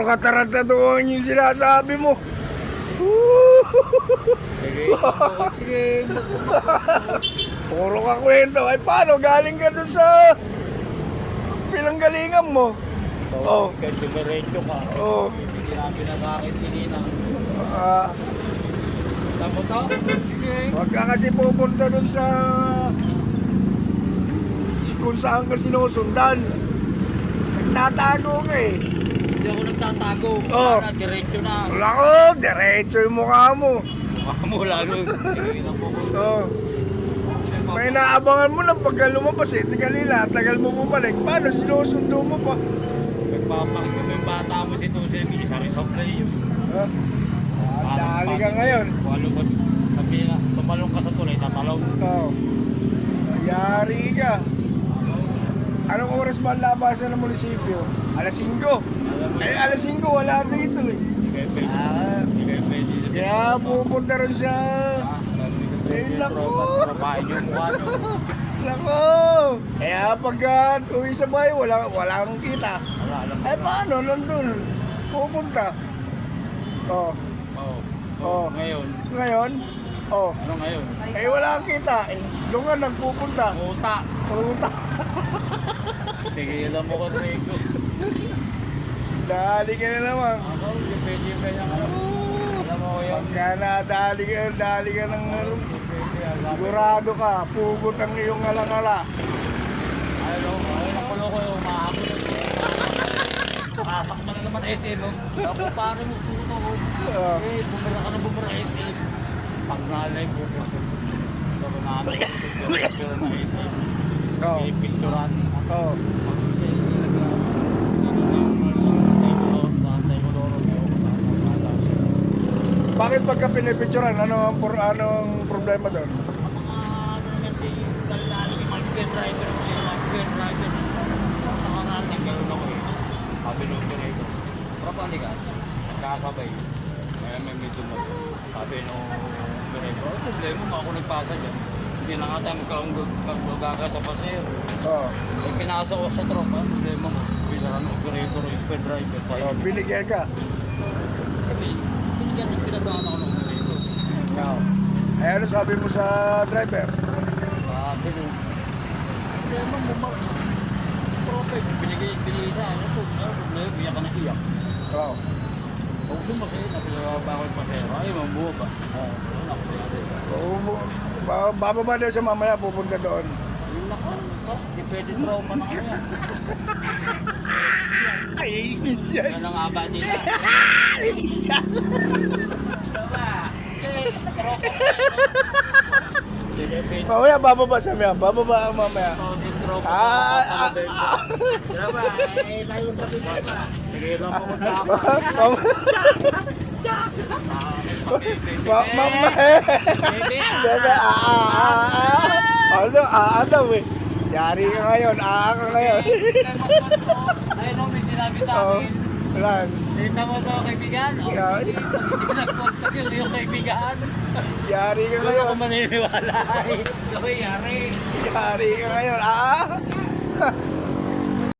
katarantaduhan yung sinasabi mo. Sige. Puro ka kwento. Ay, paano? Galing ka dun sa pinanggalingan mo. Oh. Diretso ka. Oh. Sinabi na sa akin, tinina. Tapos to? Sige. Huwag ka kasi pupunta dun sa kung saan ka sinusundan. Nagtatago ka eh. Hindi ako nagtatago. Oh. Wala na, diretso na. Wala ko, diretso yung mukha mo. Mukha mo lalo. Tinina mo ko. Oh. May naabangan mo lang pagka lumabas eh. Kanila, tagal mo bumalik. Paano sinusundo mo pa? Nagpapakita mo yung bata mo si Tusen. Isa rin supply yun. Dali ka ngayon. Walungkot. Sabi na, tumalong ka sa tulay, tatalong. Oo. Yari ka. Anong oras ba ang labasan ng munisipyo? Alas 5. Eh, alas 5 wala dito eh. Hindi kayo pwede. Kaya pupunta rin siya. Eh, naku. Trabahin yung mukha nyo. Nako. Kaya pagka uwi sa bahay, walang kita. Wala, alam mo. Eh, paano? Nandun. Pupunta. Oh. Oh. Ngayon. Ngayon? Oh. Ano ngayon? Eh, wala kang kita. Eh, doon nga nagpupunta. Uta. Pupunta. Tigilan mo ko, Rico. Dali ka na naman. Ako, hindi pwede yung kanyang ano. Alam mo ko yun. Pagka nadali ka ng ano, sigurado ka, pugot ang iyong alangala. Ano, nakulo ko yung mahapon. Nakasak mo na naman SM. Ako, pare mo, puto ko. Bumara ka na bumara SM. Pag nalay po. Pero namin, pero na SM. Oo. Pinturan. Oo. Bakit pagka pinipicturan, anong problema doon? Kasabay. Kaya may medyo mo. Sabi nung operator, problema mo ako nagpasa dyan. Hindi na nga tayo magkagaga sa pasero. Oo. May pinasa ko sa tropa, problema mo. Bilang operator o speed driver. Oh, binigyan ka. Sabi, pinasahan ako ng operator. Oo. Eh, ano sabi mo sa driver? Sabi nung, problema mo ba? Tropa, binigay sa ano po. Problema, iyak ka na iyak. Oo. Kung gusto mo sa'yo, napilawaba ko yung pasero. Ay, mabuha ba? Oo. Bababa daw siya mamaya, pupunta doon. Yun na ko. Hindi pwede trauma na kami yan. Ay, ikis yan. Yan ang aba nila. Ikis yan. Diba? Mamaya, bababa siya mamaya. Bababa mamaya. Diba? Eh, layo sa diba? Sige lang pumunta ako. Mamaya. Bebe, ano, daw eh. Yari ka ngayon, ka ngayon. Ayun o, may sinabi sa akin. Lan. Kita mo to, kaibigan? O, sige, pag hindi nag-post ka yun, yung kaibigan. Yari ka Wala ngayon. ko maniniwala eh. Gawin, yari. Yari ka ngayon,